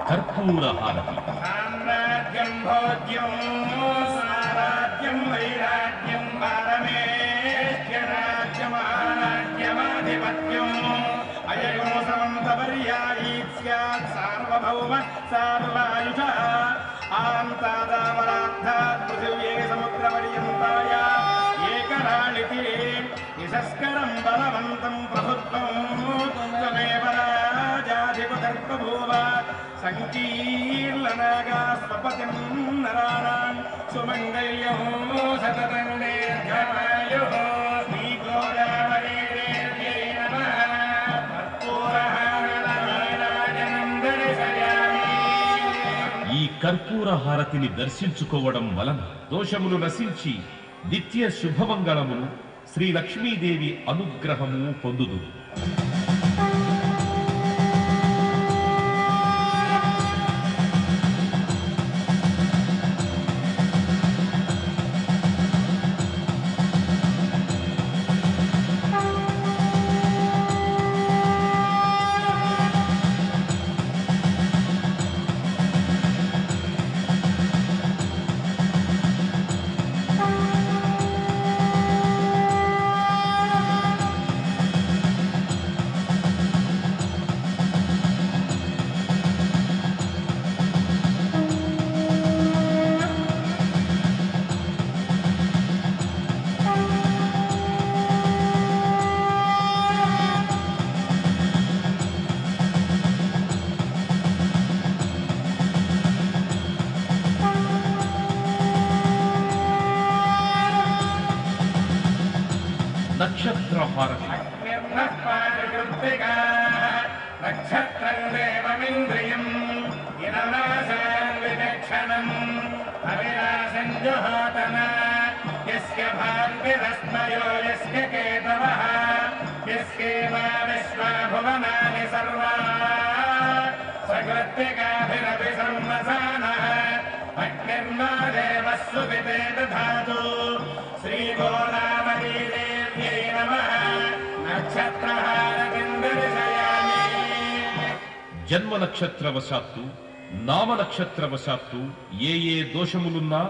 కర్పూరహారతి సామ్రాజ్యం భోజ్యం సారాజ్యం వైరా भौम सर्वायुषः आन्तादामरार्थात् पृथिव्ये समुद्रपर्यन्ताय एकराळिति निशस्करं बलवन्तं प्रभुत्वं त्वमेव राजाधिपदर्पभूव सङ्कीर्लनागा स्वपतिं नराणां सुमङ्गल्यं सततं दीर्घमायुः श्रीगोदावरी देव्यै नमः कर्पूरहारनीराजनं दर्शयामि। ఈ కర్పూర హారతిని దర్శించుకోవడం వలన దోషములు నశించి నిత్య శుభమంగళములు శ్రీ లక్ష్మీదేవి అనుగ్రహము పొందుదు. నక్షత్ర హారతి నక్షత్రం దేవమింద్రియం ఇననాశాన్ విచక్షణం అవినాశం జుహోతన యస్య భార్గరస్మయో యస్య కేతవః యస్యేవా విశ్వా భువనాని సర్వా సకృత్తికాభిరపి సంవసానః అగ్నిర్మా దేవः సువితే దధాతు శ్రీగోదావరీ దేవ్యై నమః నక్షత్రహారతిం దర్శయామి. జన్మ నక్షత్రవశాత్తు నామ నక్షత్రవశాత్తు ఏ దోషములున్నా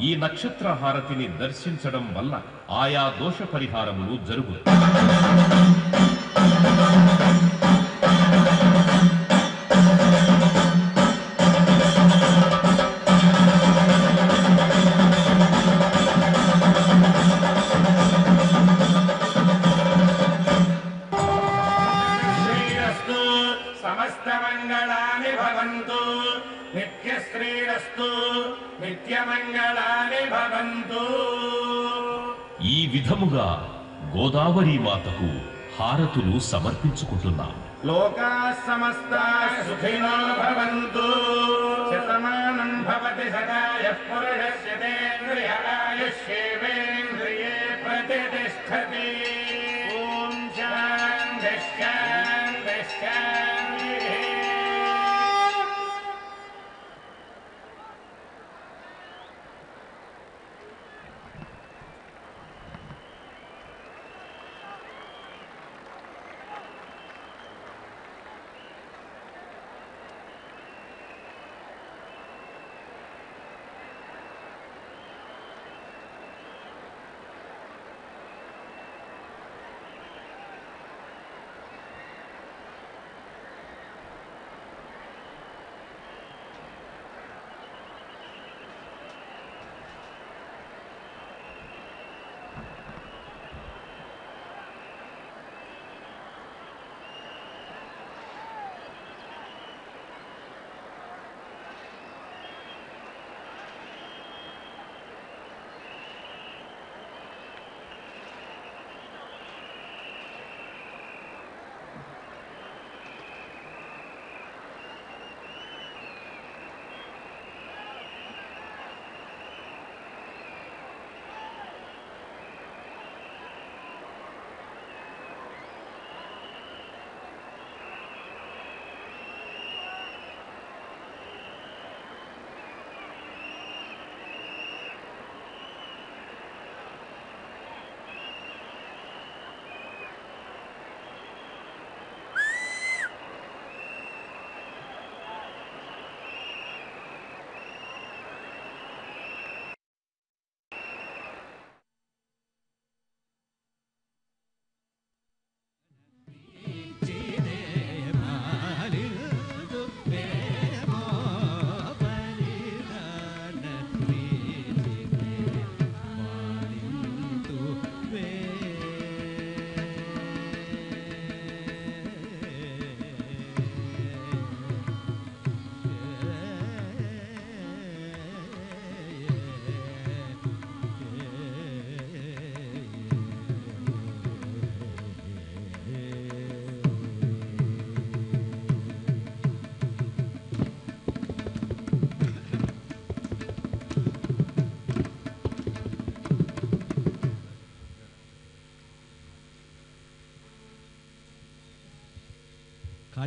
ఈ నక్షత్ర హారతిని దర్శించడం వల్ల ఆయా దోష పరిహారములు జరుగును. సమస్తమంగళాని భవంతు నిత్యశ్రీరస్తు నిత్యమంగళాని భవంతు. ఈ విధముగా గోదావరి మాతకు హారతులు సమర్పించుకుంటున్నాం. లోకాః సమస్తాః సుఖినో భవంతు. శతమానం భవతి శతాయః పురుషస్యేంద్రియ ఆయుష్యేవేంద్రియే ప్రతిష్ఠతి. ఓం శాంతి శాంతి శాంతి.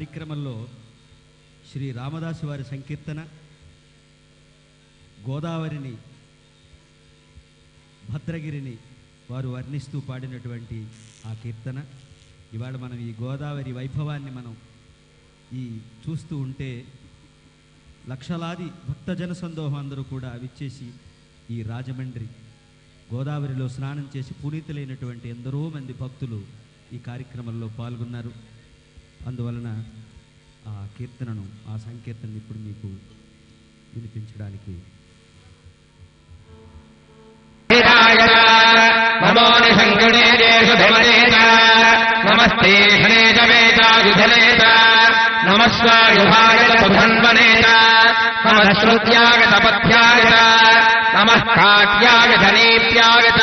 కార్యక్రమంలో శ్రీ రామదాసు వారి సంకీర్తన గోదావరిని భద్రగిరిని వారు వర్ణిస్తూ పాడినటువంటి ఆ కీర్తన ఇవాళ మనం ఈ గోదావరి వైభవాన్ని మనం ఈ చూస్తూ ఉంటే లక్షలాది భక్తజన సందోహం అందరూ కూడా విచ్చేసి ఈ రాజమండ్రి గోదావరిలో స్నానం చేసి పునీతులైనటువంటి ఎందరో మంది భక్తులు ఈ కార్యక్రమంలో పాల్గొన్నారు. అందువలన ఆ కీర్తనను ఆ సంకీర్తనను ఇప్పుడు మీకు వినిపించడానికి నమో నిశంకణేషు ధమనేత నమస్తే ఘనేత వేదాయుధనేత నమస్వాయుధాగత సుధన్వనేత నమశ్రుత్యాగత పథ్యాగత నమః కాట్యాగత నీప్యాగత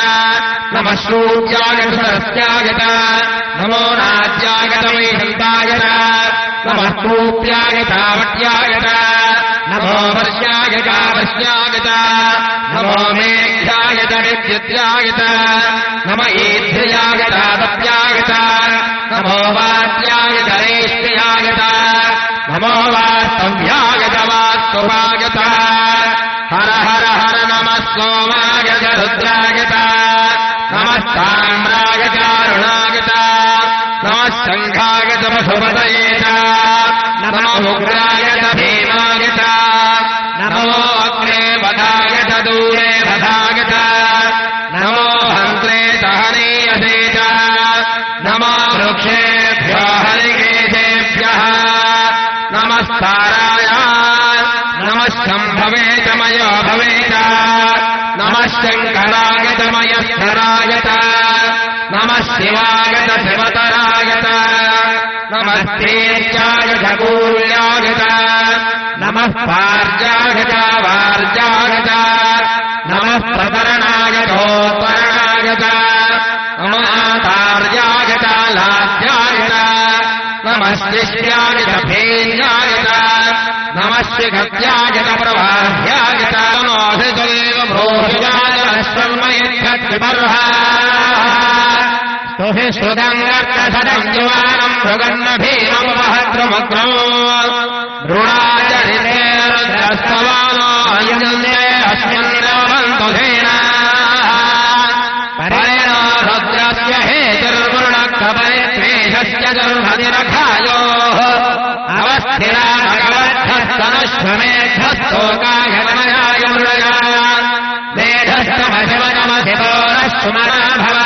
నమశ్రూత్యాగత సరస్యాగత నమో నాద్యాగత వైహంతాగత నమః కూప్యాగత వట్యాగత నమో వర్ష్యాగత వర్ష్యాగత నమో మేఘ్యాగత విద్యుత్యాగత నమ ఈధ్యాగత దప్యాగత నమో వాత్యాగత రేష్ట్యాగత నమో వాస్తవ్యాగత వాస్తువాగత హర హర హర నమః సోమాగత రుద్రాగత నమః తామ్రాగత అరుణాగత నమః శంఖాగత పశుపతయేత నమో ఉగ్రాగత భీమాగత నమో అగ్నే వదాగత దూరే వదాగత నమో హంత్రే దహనీయసేత నమో వృక్షేభ్యో హరికేశేభ్యః నమస్తారాయ నమః శంభవేత మయో భవేత నమః శంకరాగత మయస్థరాగత నమః శివాగత శివతరాగత నమస్తేత్యాగత కూల్యాగత నమః పార్జాగత వార్జాగత నమః ప్రతరణాగతోత్తరణాగత నమాతార్యాగత లాభ్యాగత నమస్తిష్యాగత భేన్యాగత నమస్తిగత్యాగత ప్రవాహ్యాగత నమోహితులేవ భ్రోహిజాగతశ్వన్మయత్యర్హ స్తుహి శ్రుతంగర్కసదం యువానం భృగన్న భీమముపహద్రమగ్రం ృణాచరితేరుద్రస్తవానో అయుజన్యే అస్మిన్రవంతు ధేనా పరేణ రుద్రస్య హేతుర్గుణకపరిత్వేషస్య దుర్భతిరఘాయోః అవస్థిరా భగవద్ధస్తనుష్వమేధస్తోకాయ నమయాయ మృడయా మేధస్తమశివనమశివోరశ్చుమనా భవ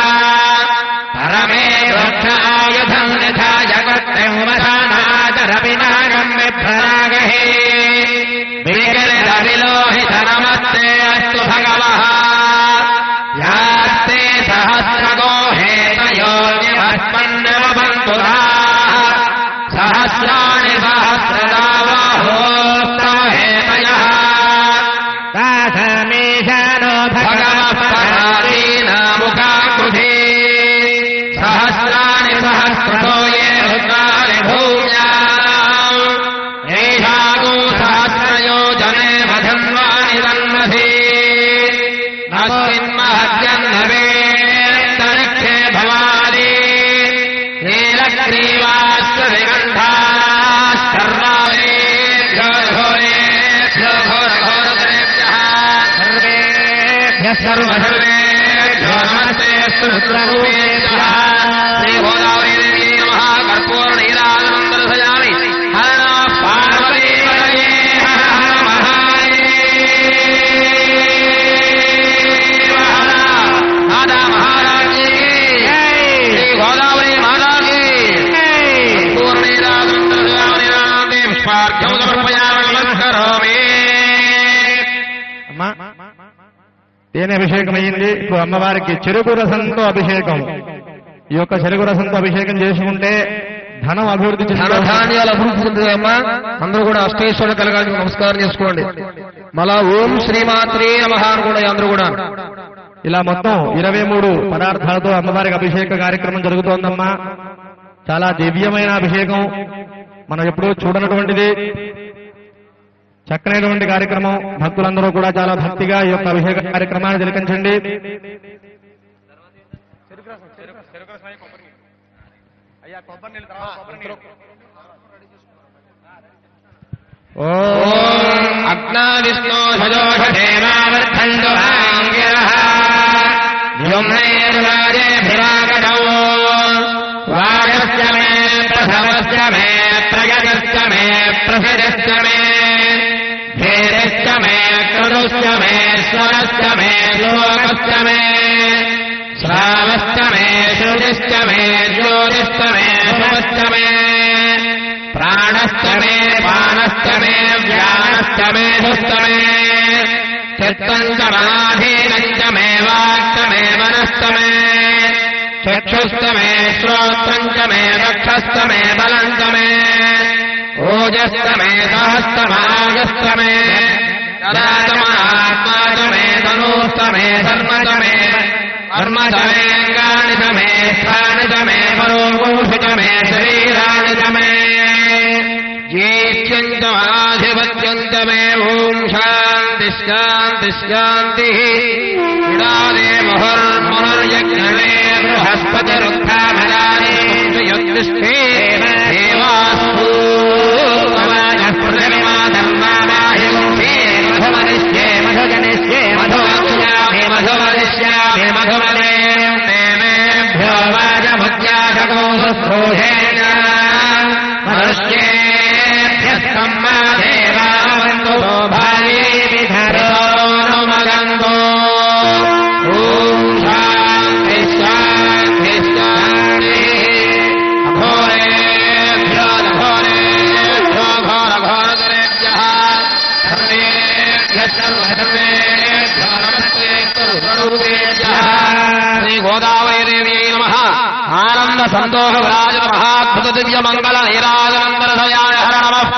పరమే వృక్షాయుధం నిధాయ కర్తెమసానాచరపినాగం విభ్రనాగహే విలోహిత నమస్తే అస్తు భగవః యాస్తే సహస్రగో హేతయోన్యమస్మన్నమవంతు సహస్రాణి సహస్రదావాహోస్తవ హేతయః దాసమీశానో భగవః పరారీనాముఖాకృధే సహస్రాణి సహస్రతో ఏ రుద్రాణి భూమ్యాం ఏషాగో సహస్రయోజనే మధన్వాని తన్మధే నస్మిన్మహద్యన్నవేత్తరిక్షే భవాని నీలగ్రీవాశ్వరిగంధాశ్చర్వాణేభ్యో ఘోరఘోరతరేభ్యः సర్వేభ్యः సర్వసర్వేభ్యో నమస్తే రుద్రరూపేభ్యः శ్రీగోదావరీ దేవీ నమః కర్పూర నీరాజనం దర్శయామి హర నమః పార్వతీపతయే హర హర మహాదేవ మాతా మహారాజ్ की श्री गोदावरी माता की कर्पूर నీరాజనం దర్శయామి నాదే పుష్పార్ఘ్యం సమర్పయామి నమస్కరోమి. తేనె అభిషేకం అయింది. ఇప్పుడు అమ్మవారికి చెరుకు రసంతో అభిషేకం. ఈ యొక్క చెరుకు రసంతో అభిషేకం చేసుకుంటే ధనం అభివృద్ధి ధనధాన్యాలు అభివృద్ధి చెందుతాయమ్మా. అందరూ కూడా అష్టేశ్వరుడు కలగాలి నమస్కారం చేసుకోండి. మళ్ళా ఓం శ్రీమాత్రే నమః కూడా అందరూ కూడా ఇలా మొత్తం 23 పదార్థాలతో అమ్మవారికి అభిషేక కార్యక్రమం జరుగుతోందమ్మా. చాలా దివ్యమైన అభిషేకం, మనం ఎప్పుడూ చూడనటువంటిది, చక్కనైనటువంటి కార్యక్రమం. భక్తులందరూ కూడా చాలా భక్తిగా ఈ యొక్క అభిషేక కార్యక్రమాన్ని తిలకించండి. అయ్యా కొబ్బరి నీళ్ళు అగ్నా విష్ణో సజోషేమావర్ధంతు ఆంగిరః వ్యోమ్నైర్వాజేభిరాగతౌ వాజస్య మే ప్రసవస్య మే ప్రగతస్య మే ప్రసిద్ధస్య మే భేదస్య మే క్రుదస్య మే స్వరస్య మే శ్లోకస్య మే శ్రావస్య మే శృతిశ్చ మే జ్యోతిశ్చ మే శుభశ్చ మే ప్రాణశ్చ మే పానశ్చ మే వ్యానశ్చ మే సుశ్చ మే చిత్తం చ మనాధీనం చ మే వాక్చ మే మనశ్చ మే చక్షుశ్చ మే శ్రోత్రం చ మే రక్షశ్చ మే బలం చ మే ఓజశ్చ మే సహశ్చ మాగశ్చ మే దదాత మహాత్మా చ మే తనూశ్చ మే ధర్మ చ మే కర్మ చ మే అంగాని చ మే స్థాని చ మే పరోగోషి చ మే శరీరాణి చ మే జీత్యంత ఆధిపత్యంత మే ఓం శాంతి శాంతి శాంతి ఇడాదే ముహుర్ముహుర్యజ్ఞమే బృహస్పతిరుద్ధామదానే యుద్ధిష్ఠే దేవాస్తు పృథివీమా ధర్మామాహింసే మధుమనిష్యే మధుజనిష్యే మధువక్ష్యామి మధుమనిష్యామి మధుమనే మేభ్యో వాజముద్యాశకో శుశ్రూషేణ మనుష్యే దేవావంతు శోభాయేభిధరోనుమగంతో ఓం శాంతి శాంతి శాంతి అఘోరేభ్యో ఘోరేభ్యో ఘోర ఘోరతరేభ్యః ధర్మేభ్యః సర్వధర్మేభ్యో నమస్తే సర్వరూపేభ్యః శ్రీ గోదావరీదేవ్యై నమః ఆనంద సంతోష విరాజిత మహాద్భుత దివ్య మంగళ నీరాజనందన దయాయ హర నమః